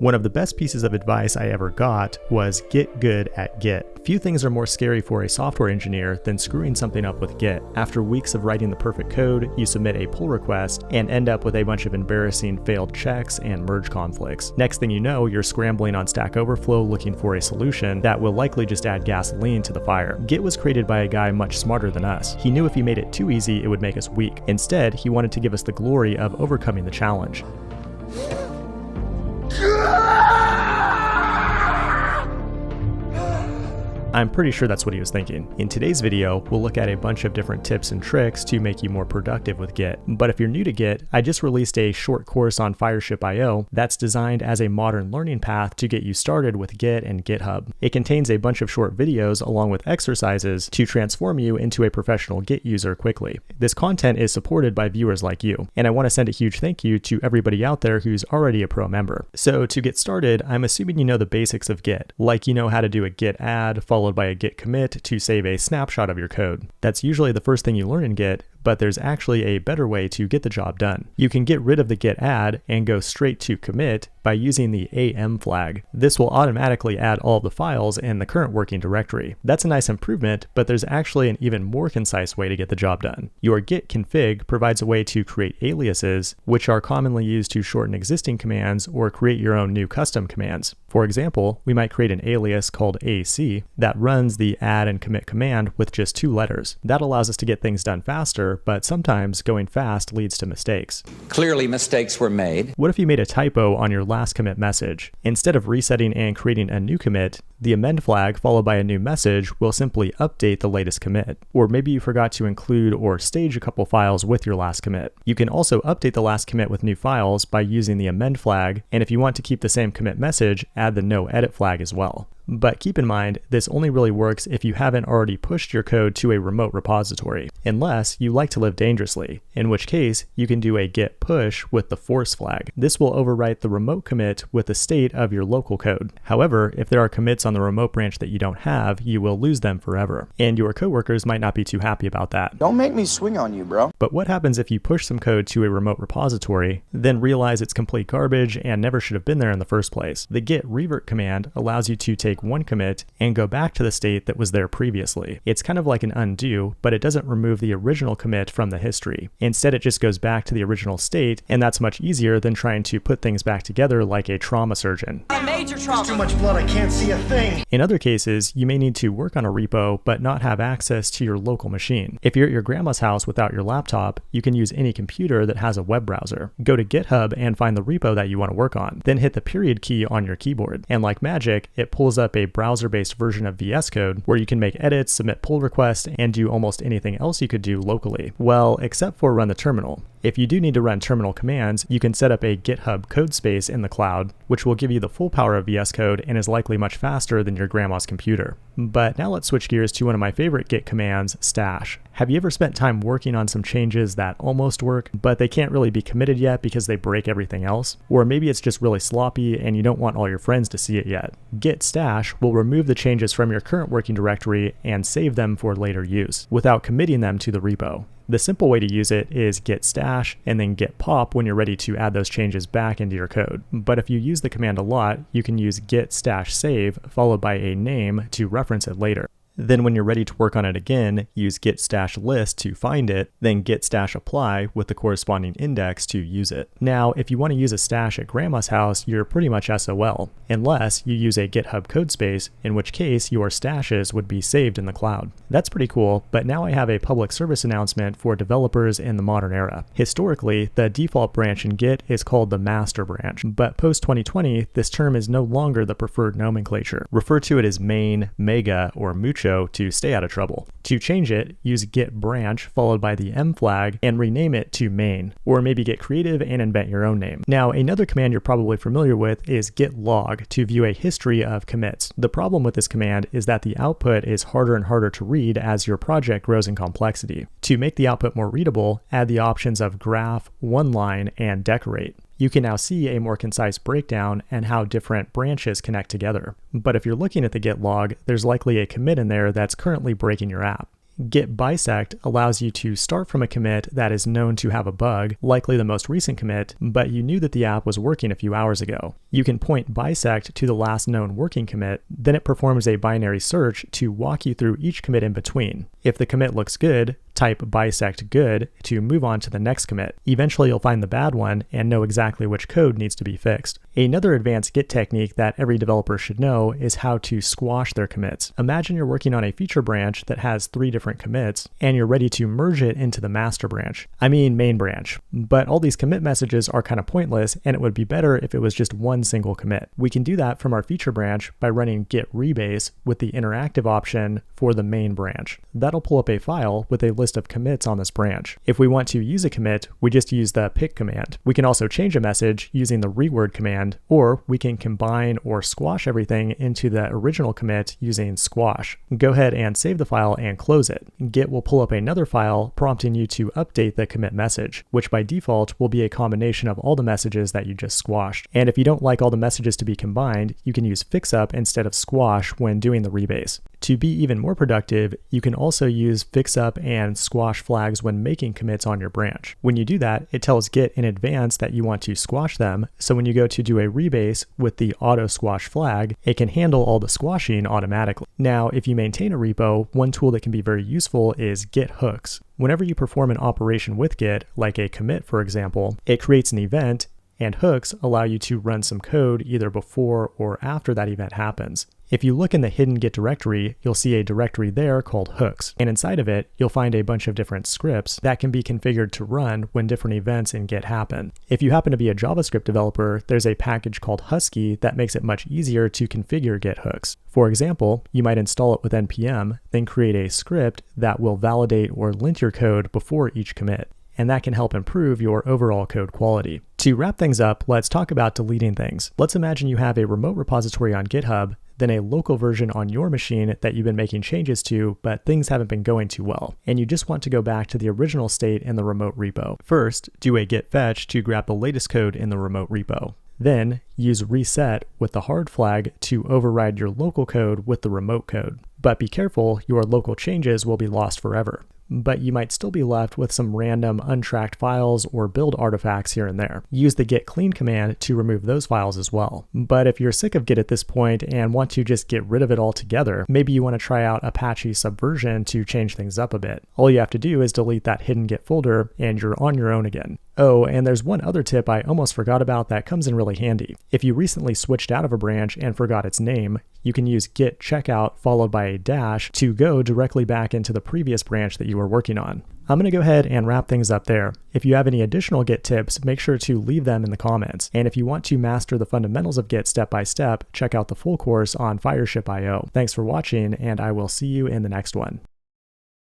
One of the best pieces of advice I ever got was get good at Git. Few things are more scary for a software engineer than screwing something up with Git. After weeks of writing the perfect code, you submit a pull request and end up with a bunch of embarrassing failed checks and merge conflicts. Next thing you know, you're scrambling on Stack Overflow looking for a solution that will likely just add gasoline to the fire. Git was created by a guy much smarter than us. He knew if he made it too easy, it would make us weak. Instead, he wanted to give us the glory of overcoming the challenge. I'm pretty sure that's what he was thinking. In today's video, we'll look at a bunch of different tips and tricks to make you more productive with Git. But if you're new to Git, I just released a short course on Fireship.io that's designed as a modern learning path to get you started with Git and GitHub. It contains a bunch of short videos along with exercises to transform you into a professional Git user quickly. This content is supported by viewers like you, and I want to send a huge thank you to everybody out there who's already a pro member. So to get started, I'm assuming you know the basics of Git, like you know how to do a Git add, followed by a Git commit to save a snapshot of your code. That's usually the first thing you learn in Git, but there's actually a better way to get the job done. You can get rid of the git add and go straight to commit by using the AM flag. This will automatically add all the files in the current working directory. That's a nice improvement, but there's actually an even more concise way to get the job done. Your git config provides a way to create aliases, which are commonly used to shorten existing commands or create your own new custom commands. For example, we might create an alias called AC that runs the add and commit command with just 2 letters. That allows us to get things done faster, but sometimes going fast leads to mistakes. Clearly mistakes were made. What if you made a typo on your last commit message? Instead of resetting and creating a new commit, the amend flag followed by a new message will simply update the latest commit. Or maybe you forgot to include or stage a couple files with your last commit. You can also update the last commit with new files by using the amend flag, and if you want to keep the same commit message, add the no edit flag as well. But keep in mind, this only really works if you haven't already pushed your code to a remote repository, unless you like to live dangerously, in which case you can do a git push with the force flag. This will overwrite the remote commit with the state of your local code. However, if there are commits on the remote branch that you don't have, you will lose them forever, and your coworkers might not be too happy about that. Don't make me swing on you, bro. But what happens if you push some code to a remote repository, then realize it's complete garbage and never should have been there in the first place? The git revert command allows you to take one commit and go back to the state that was there previously. It's kind of like an undo, but it doesn't remove the original commit from the history. Instead, it just goes back to the original state, and that's much easier than trying to put things back together like a trauma surgeon. Major trauma. There's too much blood, I can't see a thing. In other cases, you may need to work on a repo but not have access to your local machine. If you're at your grandma's house without your laptop, you can use any computer that has a web browser. Go to GitHub and find the repo that you want to work on. Then hit the period key on your keyboard. And like magic, it pulls up a browser-based version of VS Code where you can make edits, submit pull requests, and do almost anything else you could do locally. Well, except for run the terminal. If you do need to run terminal commands, you can set up a GitHub code space in the cloud, which will give you the full power of VS Code and is likely much faster than your grandma's computer. But now let's switch gears to one of my favorite Git commands, stash. Have you ever spent time working on some changes that almost work, but they can't really be committed yet because they break everything else? Or maybe it's just really sloppy and you don't want all your friends to see it yet. Git stash will remove the changes from your current working directory and save them for later use, without committing them to the repo. The simple way to use it is git stash and then git pop when you're ready to add those changes back into your code. But if you use the command a lot, you can use git stash save followed by a name to reference it later. Then when you're ready to work on it again, use git stash list to find it, then git stash apply with the corresponding index to use it. Now, if you want to use a stash at grandma's house, you're pretty much SOL, unless you use a GitHub code space, in which case your stashes would be saved in the cloud. That's pretty cool, but now I have a public service announcement for developers in the modern era. Historically, the default branch in Git is called the master branch, but post 2020, this term is no longer the preferred nomenclature. Refer to it as main, mega, or mucho to stay out of trouble. To change it, use git branch followed by the M flag and rename it to main, or maybe get creative and invent your own name. Now, another command you're probably familiar with is git log to view a history of commits. The problem with this command is that the output is harder and harder to read as your project grows in complexity. To make the output more readable, add the options of graph, one line, and decorate. You can now see a more concise breakdown and how different branches connect together. But if you're looking at the git log, there's likely a commit in there that's currently breaking your app. Git bisect allows you to start from a commit that is known to have a bug, likely the most recent commit, but you knew that the app was working a few hours ago. You can point bisect to the last known working commit, then it performs a binary search to walk you through each commit in between. If the commit looks good, type bisect good to move on to the next commit. Eventually you'll find the bad one and know exactly which code needs to be fixed. Another advanced Git technique that every developer should know is how to squash their commits. Imagine you're working on a feature branch that has 3 different commits and you're ready to merge it into the master branch. I mean main branch. But all these commit messages are kind of pointless and it would be better if it was just one single commit. We can do that from our feature branch by running git rebase with the interactive option for the main branch. That'll pull up a file with a list of commits on this branch. If we want to use a commit, we just use the pick command. We can also change a message using the reword command, or we can combine or squash everything into the original commit using squash. Go ahead and save the file and close it. Git will pull up another file prompting you to update the commit message, which by default will be a combination of all the messages that you just squashed. And if you don't like all the messages to be combined, you can use fixup instead of squash when doing the rebase. To be even more productive, you can also use fixup and squash flags when making commits on your branch. When you do that, it tells Git in advance that you want to squash them, so when you go to do a rebase with the auto squash flag, it can handle all the squashing automatically. Now, if you maintain a repo, one tool that can be very useful is Git hooks. Whenever you perform an operation with Git, like a commit for example, it creates an event, and hooks allow you to run some code either before or after that event happens. If you look in the hidden Git directory, you'll see a directory there called hooks, and inside of it, you'll find a bunch of different scripts that can be configured to run when different events in Git happen. If you happen to be a JavaScript developer, there's a package called Husky that makes it much easier to configure Git hooks. For example, you might install it with npm, then create a script that will validate or lint your code before each commit, and that can help improve your overall code quality. To wrap things up, let's talk about deleting things. Let's imagine you have a remote repository on GitHub, then a local version on your machine that you've been making changes to, but things haven't been going too well, and you just want to go back to the original state in the remote repo. First, do a git fetch to grab the latest code in the remote repo. Then, use reset with the hard flag to override your local code with the remote code. But be careful, your local changes will be lost forever. But you might still be left with some random untracked files or build artifacts here and there. Use the git clean command to remove those files as well. But if you're sick of Git at this point and want to just get rid of it altogether, maybe you want to try out Apache Subversion to change things up a bit. All you have to do is delete that hidden Git folder and you're on your own again. Oh, and there's one other tip I almost forgot about that comes in really handy. If you recently switched out of a branch and forgot its name, you can use git checkout followed by a dash to go directly back into the previous branch that you were working on. I'm going to go ahead and wrap things up there. If you have any additional Git tips, make sure to leave them in the comments. And if you want to master the fundamentals of Git step by step, check out the full course on Fireship.io. Thanks for watching, and I will see you in the next one.